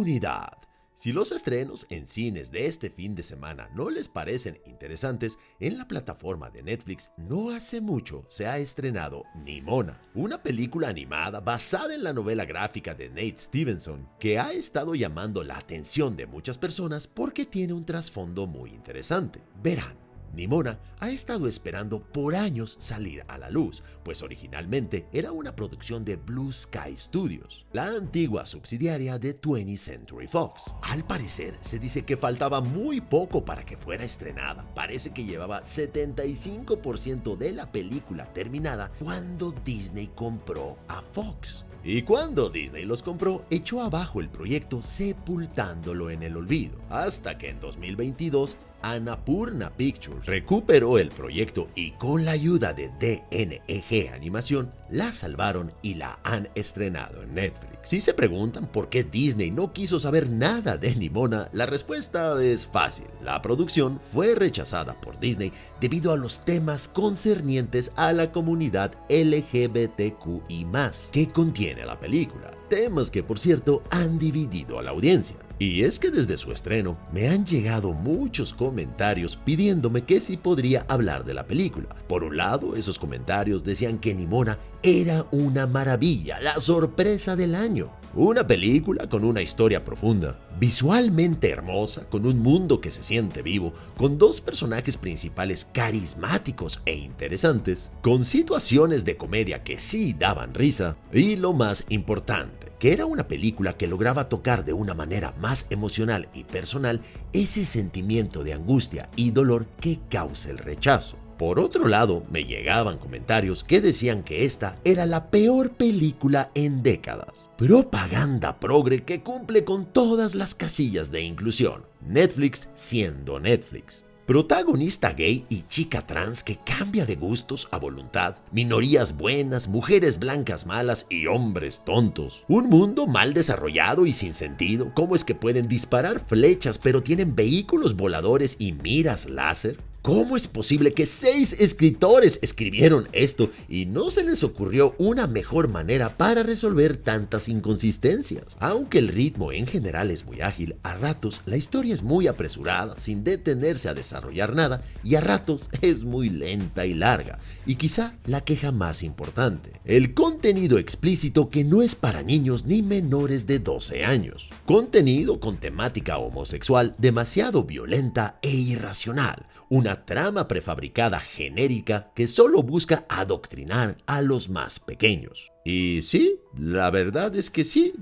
Comunidad. Si los estrenos en cines de este fin de semana no les parecen interesantes, en la plataforma de Netflix no hace mucho se ha estrenado Nimona, una película animada basada en la novela gráfica de Nate Stevenson, que ha estado llamando la atención de muchas personas porque tiene un trasfondo muy interesante. Verán, Nimona ha estado esperando por años salir a la luz, pues originalmente era una producción de Blue Sky Studios, la antigua subsidiaria de 20th Century Fox. Al parecer, se dice que faltaba muy poco para que fuera estrenada. Parece que llevaba 75% de la película terminada cuando Disney compró a Fox. Y cuando Disney los compró, echó abajo el proyecto sepultándolo en el olvido, hasta que en 2022 Annapurna Pictures recuperó el proyecto y con la ayuda de DNEG Animación la salvaron y la han estrenado en Netflix. Si se preguntan por qué Disney no quiso saber nada de Nimona, la respuesta es fácil. La producción fue rechazada por Disney debido a los temas concernientes a la comunidad LGBTQI+, que contiene la película. Temas que, por cierto, han dividido a la audiencia. Y es que desde su estreno me han llegado muchos comentarios pidiéndome que si podría hablar de la película. Por un lado, esos comentarios decían que Nimona era una maravilla, la sorpresa del año. Una película con una historia profunda, visualmente hermosa, con un mundo que se siente vivo, con dos personajes principales carismáticos e interesantes, con situaciones de comedia que sí daban risa, y lo más importante, que era una película que lograba tocar de una manera más emocional y personal ese sentimiento de angustia y dolor que causa el rechazo. Por otro lado, me llegaban comentarios que decían que esta era la peor película en décadas. Propaganda progre que cumple con todas las casillas de inclusión. Netflix siendo Netflix. Protagonista gay y chica trans que cambia de gustos a voluntad, minorías buenas, mujeres blancas malas y hombres tontos. Un mundo mal desarrollado y sin sentido. ¿Cómo es que pueden disparar flechas pero tienen vehículos voladores y miras láser? ¿Cómo es posible que 6 escritores escribieron esto y no se les ocurrió una mejor manera para resolver tantas inconsistencias? Aunque el ritmo en general es muy ágil, a ratos la historia es muy apresurada, sin detenerse a desarrollar nada, y a ratos es muy lenta y larga. Y quizá la queja más importante, el contenido explícito que no es para niños ni menores de 12 años. Contenido con temática homosexual demasiado violenta e irracional. Una trama prefabricada genérica que solo busca adoctrinar a los más pequeños. Y sí, la verdad es que sí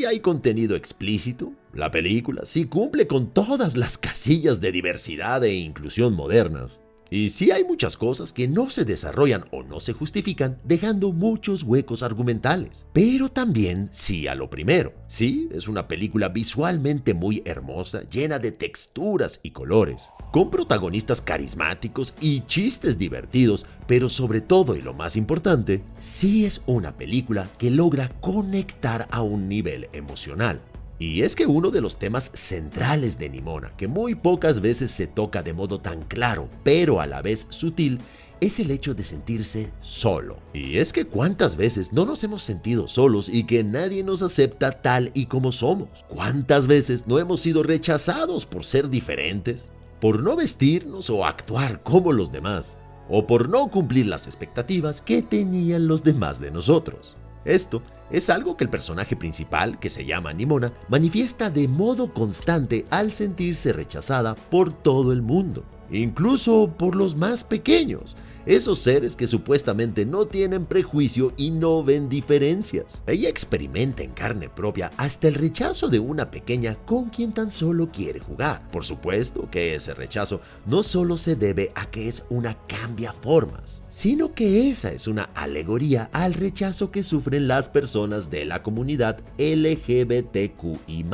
hay contenido explícito. La película sí cumple con todas las casillas de diversidad e inclusión modernas. Y sí hay muchas cosas que no se desarrollan o no se justifican, dejando muchos huecos argumentales. Pero también sí a lo primero. Sí, es una película visualmente muy hermosa, llena de texturas y colores, con protagonistas carismáticos y chistes divertidos, pero sobre todo y lo más importante, sí es una película que logra conectar a un nivel emocional. Y es que uno de los temas centrales de Nimona, que muy pocas veces se toca de modo tan claro, pero a la vez sutil, es el hecho de sentirse solo. Y es que cuántas veces no nos hemos sentido solos y que nadie nos acepta tal y como somos. Cuántas veces no hemos sido rechazados por ser diferentes, por no vestirnos o actuar como los demás, o por no cumplir las expectativas que tenían los demás de nosotros. Esto es algo que el personaje principal, que se llama Nimona, manifiesta de modo constante al sentirse rechazada por todo el mundo, incluso por los más pequeños, esos seres que supuestamente no tienen prejuicio y no ven diferencias. Ella experimenta en carne propia hasta el rechazo de una pequeña con quien tan solo quiere jugar. Por supuesto que ese rechazo no solo se debe a que es una cambiaformas, sino que esa es una alegoría al rechazo que sufren las personas de la comunidad LGBTQI+.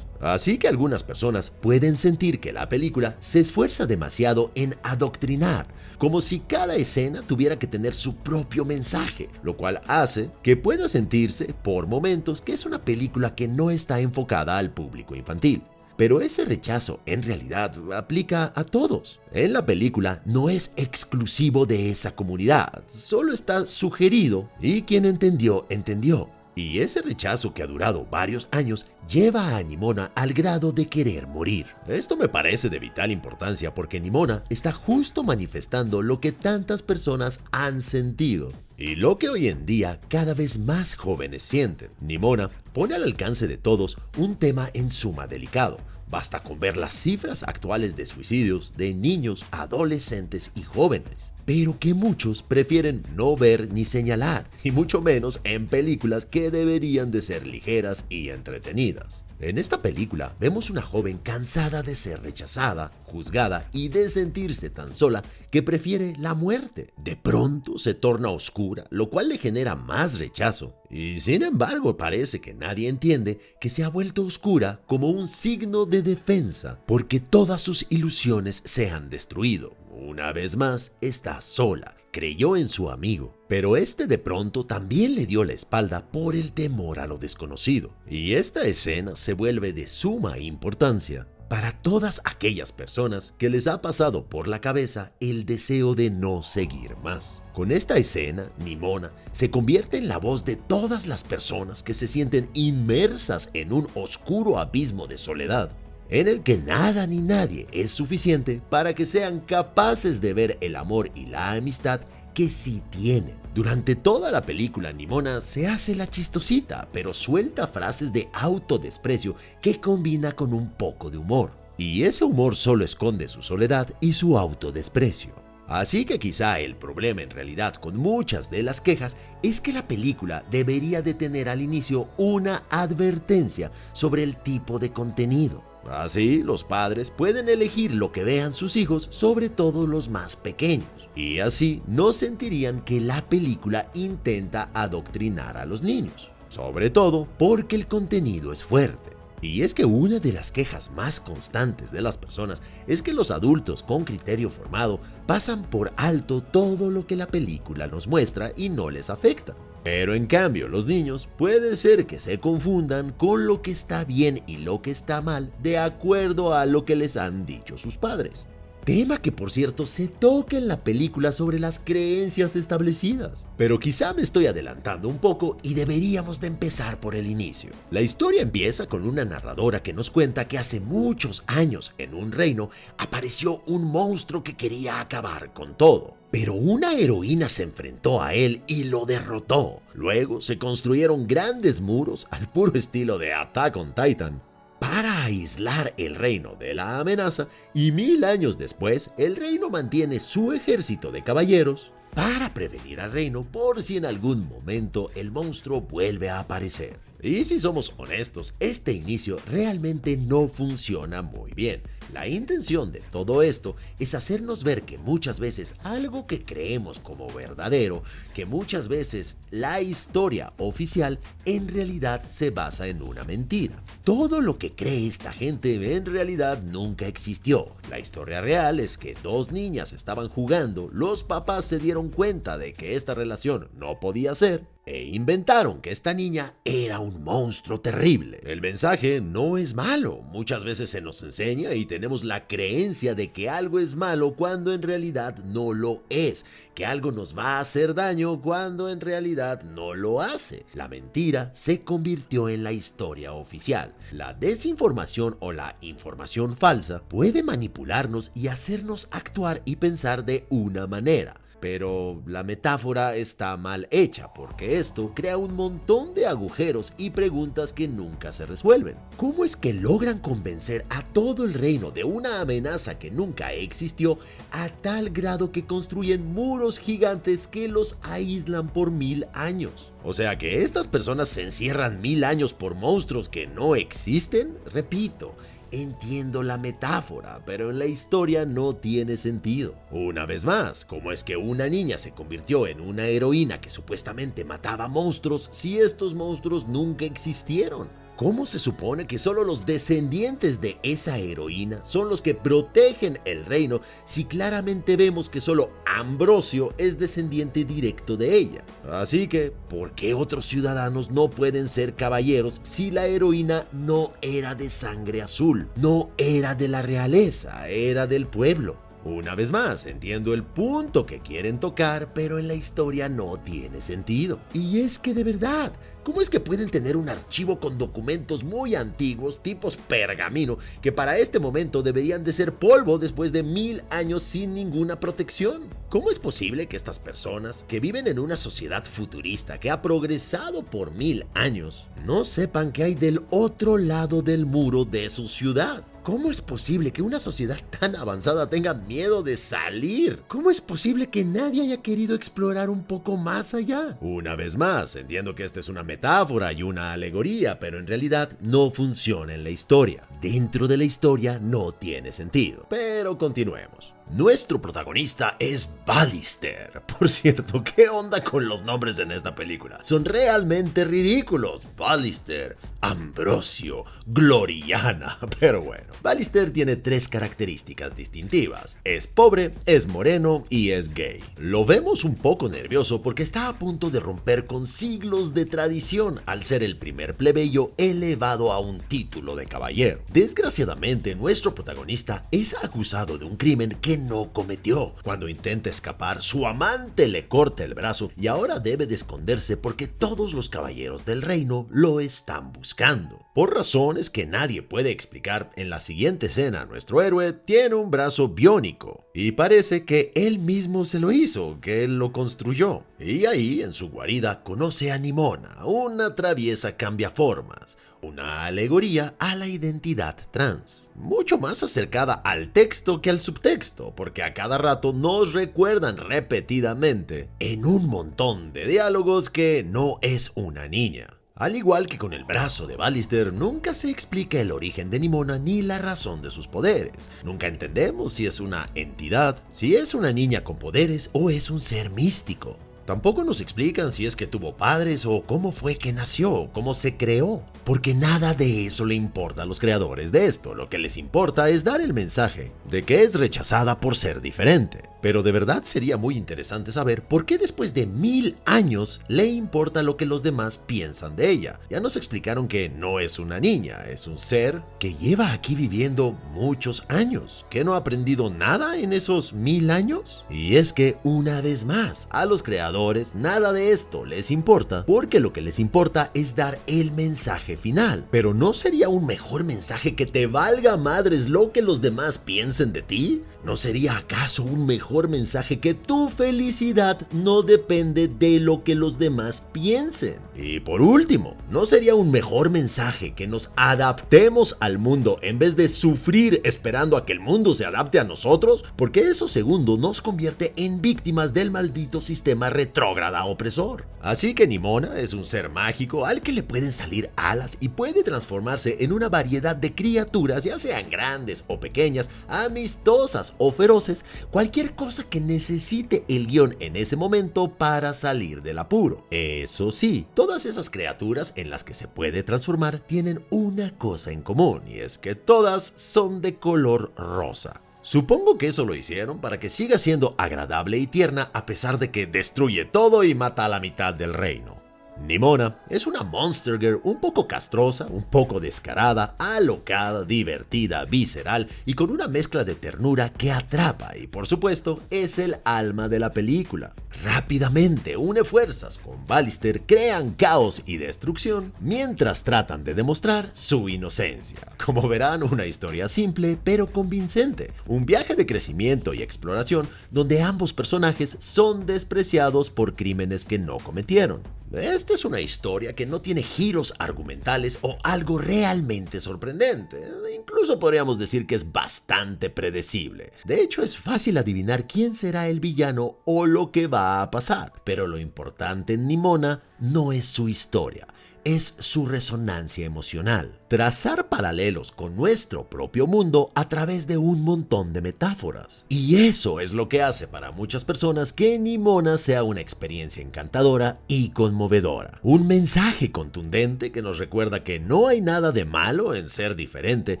Así que algunas personas pueden sentir que la película se esfuerza demasiado en adoctrinar, como si cada escena tuviera que tener su propio mensaje, lo cual hace que pueda sentirse por momentos que es una película que no está enfocada al público infantil. Pero ese rechazo en realidad aplica a todos. En la película no es exclusivo de esa comunidad, solo está sugerido y quien entendió, entendió. Y ese rechazo que ha durado varios años lleva a Nimona al grado de querer morir. Esto me parece de vital importancia porque Nimona está justo manifestando lo que tantas personas han sentido y lo que hoy en día cada vez más jóvenes sienten. Nimona pone al alcance de todos un tema en suma delicado. Basta con ver las cifras actuales de suicidios de niños, adolescentes y jóvenes, pero que muchos prefieren no ver ni señalar, y mucho menos en películas que deberían de ser ligeras y entretenidas. En esta película vemos una joven cansada de ser rechazada, juzgada y de sentirse tan sola que prefiere la muerte. De pronto se torna oscura, lo cual le genera más rechazo. Y sin embargo parece que nadie entiende que se ha vuelto oscura como un signo de defensa, porque todas sus ilusiones se han destruido. Una vez más, está sola. Creyó en su amigo, pero este de pronto también le dio la espalda por el temor a lo desconocido. Y esta escena se vuelve de suma importancia para todas aquellas personas que les ha pasado por la cabeza el deseo de no seguir más. Con esta escena, Nimona se convierte en la voz de todas las personas que se sienten inmersas en un oscuro abismo de soledad, en el que nada ni nadie es suficiente para que sean capaces de ver el amor y la amistad que sí tienen. Durante toda la película, Nimona se hace la chistosita, pero suelta frases de autodesprecio que combina con un poco de humor. Y ese humor solo esconde su soledad y su autodesprecio. Así que quizá el problema en realidad con muchas de las quejas es que la película debería de tener al inicio una advertencia sobre el tipo de contenido. Así, los padres pueden elegir lo que vean sus hijos, sobre todo los más pequeños, y así no sentirían que la película intenta adoctrinar a los niños, sobre todo porque el contenido es fuerte. Y es que una de las quejas más constantes de las personas es que los adultos con criterio formado pasan por alto todo lo que la película nos muestra y no les afecta. Pero en cambio los niños puede ser que se confundan con lo que está bien y lo que está mal de acuerdo a lo que les han dicho sus padres. Tema que por cierto se toca en la película sobre las creencias establecidas. Pero quizá me estoy adelantando un poco y deberíamos de empezar por el inicio. La historia empieza con una narradora que nos cuenta que hace muchos años en un reino apareció un monstruo que quería acabar con todo. Pero una heroína se enfrentó a él y lo derrotó. Luego se construyeron grandes muros al puro estilo de Attack on Titan para aislar el reino de la amenaza, y 1000 años después el reino mantiene su ejército de caballeros para prevenir al reino por si en algún momento el monstruo vuelve a aparecer. Y si somos honestos, este inicio realmente no funciona muy bien. La intención de todo esto es hacernos ver que muchas veces algo que creemos como verdadero, que muchas veces la historia oficial en realidad se basa en una mentira. Todo lo que cree esta gente en realidad nunca existió. La historia real es que dos niñas estaban jugando, los papás se dieron cuenta de que esta relación no podía ser e inventaron que esta niña era un monstruo terrible. El mensaje no es malo, muchas veces se nos enseña y tenemos la creencia de que algo es malo cuando en realidad no lo es, que algo nos va a hacer daño cuando en realidad no lo hace. La mentira se convirtió en la historia oficial. La desinformación o la información falsa puede manipularnos y hacernos actuar y pensar de una manera. Pero la metáfora está mal hecha porque esto crea un montón de agujeros y preguntas que nunca se resuelven. ¿Cómo es que logran convencer a todo el reino de una amenaza que nunca existió a tal grado que construyen muros gigantes que los aíslan por 1000 años? O sea que estas personas se encierran 1000 años por monstruos que no existen. Repito, entiendo la metáfora, pero en la historia no tiene sentido. Una vez más, ¿cómo es que una niña se convirtió en una heroína que supuestamente mataba monstruos si estos monstruos nunca existieron? ¿Cómo se supone que solo los descendientes de esa heroína son los que protegen el reino si claramente vemos que solo Ambrosio es descendiente directo de ella? Así que, ¿por qué otros ciudadanos no pueden ser caballeros si la heroína no era de sangre azul? No era de la realeza, era del pueblo. Una vez más, entiendo el punto que quieren tocar, pero en la historia no tiene sentido. Y es que de verdad, ¿cómo es que pueden tener un archivo con documentos muy antiguos, tipos pergamino, que para este momento deberían de ser polvo después de 1000 años sin ninguna protección? ¿Cómo es posible que estas personas, que viven en una sociedad futurista que ha progresado por 1000 años, no sepan qué hay del otro lado del muro de su ciudad? ¿Cómo es posible que una sociedad tan avanzada tenga miedo de salir? ¿Cómo es posible que nadie haya querido explorar un poco más allá? Una vez más, entiendo que esta es una metáfora y una alegoría, pero en realidad no funciona en la historia. Dentro de la historia no tiene sentido. Pero continuemos. Nuestro protagonista es Ballister. Por cierto, ¿qué onda con los nombres en esta película? Son realmente ridículos. Ballister, Ambrosio, Gloriana. Pero bueno, Ballister tiene 3 características distintivas. Es pobre, es moreno y es gay. Lo vemos un poco nervioso porque está a punto de romper con siglos de tradición al ser el primer plebeyo elevado a un título de caballero. Desgraciadamente, nuestro protagonista es acusado de un crimen que no cometió. Cuando intenta escapar, su amante le corta el brazo y ahora debe de esconderse porque todos los caballeros del reino lo están buscando. Por razones que nadie puede explicar, en la siguiente escena nuestro héroe tiene un brazo biónico y parece que él mismo se lo hizo, que él lo construyó. Y ahí, en su guarida, conoce a Nimona, una traviesa cambiaformas, una alegoría a la identidad trans, mucho más acercada al texto que al subtexto, porque a cada rato nos recuerdan repetidamente, en un montón de diálogos, que no es una niña. Al igual que con el brazo de Ballister, nunca se explica el origen de Nimona ni la razón de sus poderes. Nunca entendemos si es una entidad, si es una niña con poderes o es un ser místico. Tampoco nos explican si es que tuvo padres o cómo fue que nació, cómo se creó, porque nada de eso le importa a los creadores de esto. Lo que les importa es dar el mensaje de que es rechazada por ser diferente. Pero de verdad sería muy interesante saber por qué después de 1000 años le importa lo que los demás piensan de ella. Ya nos explicaron que no es una niña, es un ser que lleva aquí viviendo muchos años, que no ha aprendido nada en esos 1000 años. Y es que, una vez más, a los creadores nada de esto les importa, porque lo que les importa es dar el mensaje final. Pero ¿no sería un mejor mensaje que te valga madres lo que los demás piensen de ti? ¿No sería acaso un mejor mensaje que tu felicidad no depende de lo que los demás piensen? Y por último, ¿no sería un mejor mensaje que nos adaptemos al mundo en vez de sufrir esperando a que el mundo se adapte a nosotros? Porque eso segundo nos convierte en víctimas del maldito sistema retrógrada opresor. Así que Nimona es un ser mágico al que le pueden salir alas y puede transformarse en una variedad de criaturas, ya sean grandes o pequeñas, amistosas o feroces, cualquier cosa que necesite el guión en ese momento para salir del apuro. Eso sí, todas esas criaturas en las que se puede transformar tienen una cosa en común, y es que todas son de color rosa. Supongo que eso lo hicieron para que siga siendo agradable y tierna a pesar de que destruye todo y mata a la mitad del reino. Nimona es una monster girl un poco castrosa, un poco descarada, alocada, divertida, visceral y con una mezcla de ternura que atrapa, y por supuesto es el alma de la película. Rápidamente une fuerzas con Ballister, crean caos y destrucción mientras tratan de demostrar su inocencia. Como verán, una historia simple pero convincente, un viaje de crecimiento y exploración donde ambos personajes son despreciados por crímenes que no cometieron. Esta es una historia que no tiene giros argumentales o algo realmente sorprendente. Incluso podríamos decir que es bastante predecible. De hecho, es fácil adivinar quién será el villano o lo que va a pasar. Pero lo importante en Nimona no es su historia, es su resonancia emocional. Trazar paralelos con nuestro propio mundo a través de un montón de metáforas. Y eso es lo que hace para muchas personas que Nimona sea una experiencia encantadora y conmovedora. Un mensaje contundente que nos recuerda que no hay nada de malo en ser diferente,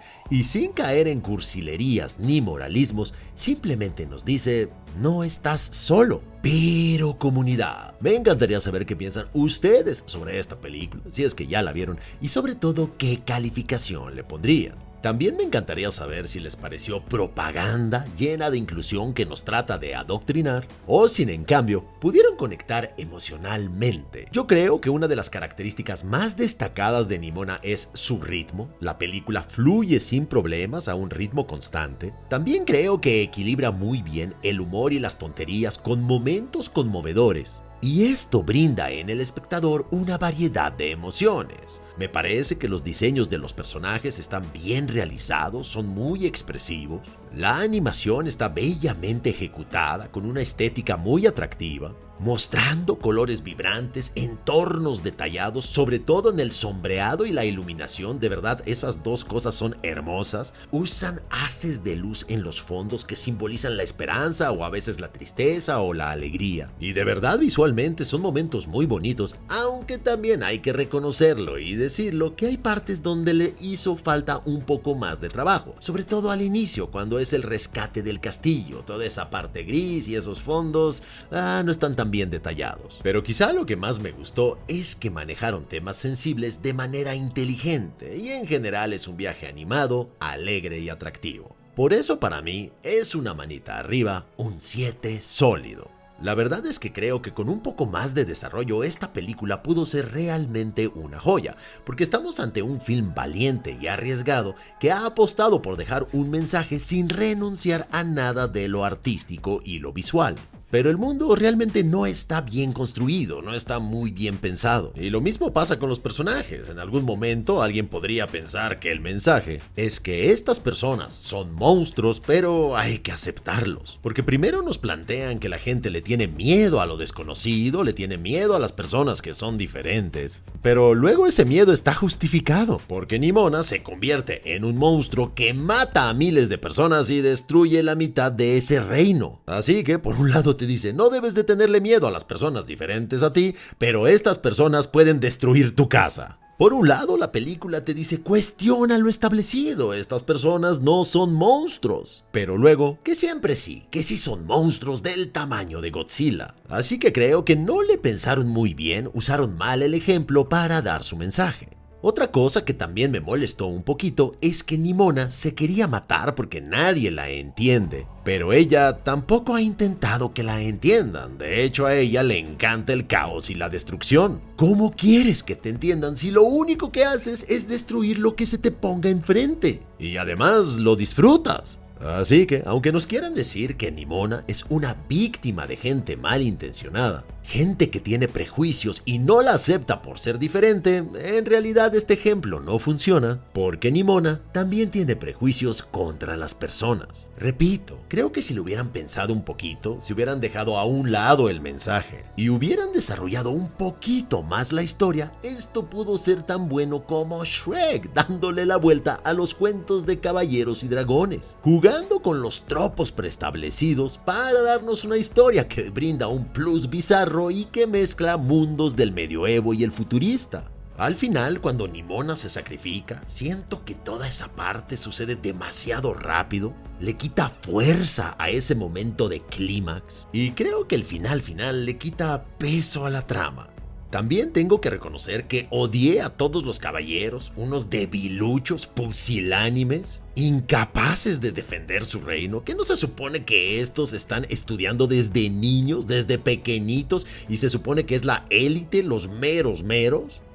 y sin caer en cursilerías ni moralismos, simplemente nos dice: no estás solo. Pero comunidad, me encantaría saber qué piensan ustedes sobre esta película, si es que ya la vieron, y sobre todo qué calificación le pondrían. También me encantaría saber si les pareció propaganda llena de inclusión que nos trata de adoctrinar, o si en cambio pudieron conectar emocionalmente. Yo creo que una de las características más destacadas de Nimona es su ritmo. La película fluye sin problemas a un ritmo constante. También creo que equilibra muy bien el humor y las tonterías con momentos conmovedores. Y esto brinda en el espectador una variedad de emociones. Me parece que los diseños de los personajes están bien realizados, son muy expresivos. La animación está bellamente ejecutada, con una estética muy atractiva, mostrando colores vibrantes, entornos detallados, sobre todo en el sombreado y la iluminación. De verdad, esas dos cosas son hermosas. Usan haces de luz en los fondos que simbolizan la esperanza o a veces la tristeza o la alegría. Y de verdad, visualmente son momentos muy bonitos, aunque también hay que reconocerlo y decirlo que hay partes donde le hizo falta un poco más de trabajo, sobre todo al inicio, cuando es el rescate del castillo. Toda esa parte gris y esos fondos no están tan bien detallados. Pero quizá lo que más me gustó es que manejaron temas sensibles de manera inteligente, y en general es un viaje animado, alegre y atractivo. Por eso para mí es una manita arriba, un 7 sólido. La verdad es que creo que con un poco más de desarrollo esta película pudo ser realmente una joya, porque estamos ante un film valiente y arriesgado que ha apostado por dejar un mensaje sin renunciar a nada de lo artístico y lo visual. Pero el mundo realmente no está bien construido, no está muy bien pensado. Y lo mismo pasa con los personajes. En algún momento alguien podría pensar que el mensaje es que estas personas son monstruos, pero hay que aceptarlos. Porque primero nos plantean que la gente le tiene miedo a lo desconocido, le tiene miedo a las personas que son diferentes. Pero luego ese miedo está justificado, porque Nimona se convierte en un monstruo que mata a miles de personas y destruye la mitad de ese reino. Así que por un lado te dice, no debes de tenerle miedo a las personas diferentes a ti, pero estas personas pueden destruir tu casa. Por un lado, la película te dice, cuestiona lo establecido, estas personas no son monstruos. Pero luego, que siempre sí, que sí son monstruos del tamaño de Godzilla. Así que creo que no le pensaron muy bien, usaron mal el ejemplo para dar su mensaje. Otra cosa que también me molestó un poquito es que Nimona se quería matar porque nadie la entiende, pero ella tampoco ha intentado que la entiendan. De hecho, a ella le encanta el caos y la destrucción. ¿Cómo quieres que te entiendan si lo único que haces es destruir lo que se te ponga enfrente? Y además lo disfrutas. Así que, aunque nos quieran decir que Nimona es una víctima de gente malintencionada, gente que tiene prejuicios y no la acepta por ser diferente, en realidad este ejemplo no funciona, porque Nimona también tiene prejuicios contra las personas. Repito, creo que si lo hubieran pensado un poquito, si hubieran dejado a un lado el mensaje y hubieran desarrollado un poquito más la historia, esto pudo ser tan bueno como Shrek, dándole la vuelta a los cuentos de caballeros y dragones, jugando con los tropos preestablecidos para darnos una historia que brinda un plus bizarro y que mezcla mundos del medioevo y el futurista. Al final, cuando Nimona se sacrifica, siento que toda esa parte sucede demasiado rápido, le quita fuerza a ese momento de clímax, y creo que el final le quita peso a la trama. También tengo que reconocer que odié a todos los caballeros, unos debiluchos pusilánimes, incapaces de defender su reino. ¿Que no se supone que estos están estudiando desde niños, desde pequeñitos, y se supone que es la élite, los meros?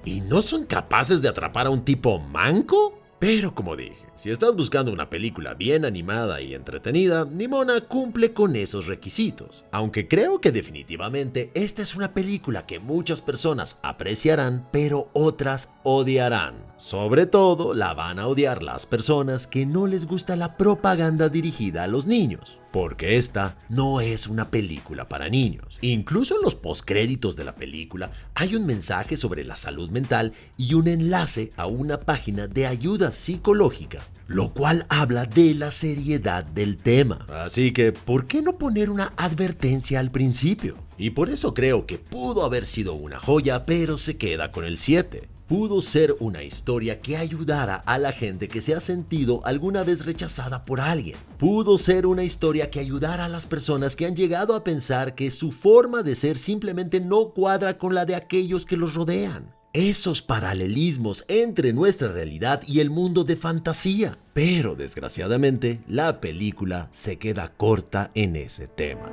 ¿Y no son capaces de atrapar a un tipo manco? Pero como dije, si estás buscando una película bien animada y entretenida, Nimona cumple con esos requisitos. Aunque creo que definitivamente esta es una película que muchas personas apreciarán, pero otras odiarán. Sobre todo la van a odiar las personas que no les gusta la propaganda dirigida a los niños, porque esta no es una película para niños. Incluso en los postcréditos de la película hay un mensaje sobre la salud mental y un enlace a una página de ayuda psicológica, lo cual habla de la seriedad del tema. Así que, ¿por qué no poner una advertencia al principio? Y por eso creo que pudo haber sido una joya, pero se queda con el 7. Pudo ser una historia que ayudara a la gente que se ha sentido alguna vez rechazada por alguien. Pudo ser una historia que ayudara a las personas que han llegado a pensar que su forma de ser simplemente no cuadra con la de aquellos que los rodean. esos paralelismos entre nuestra realidad y el mundo de fantasía. Pero desgraciadamente, la película se queda corta en ese tema.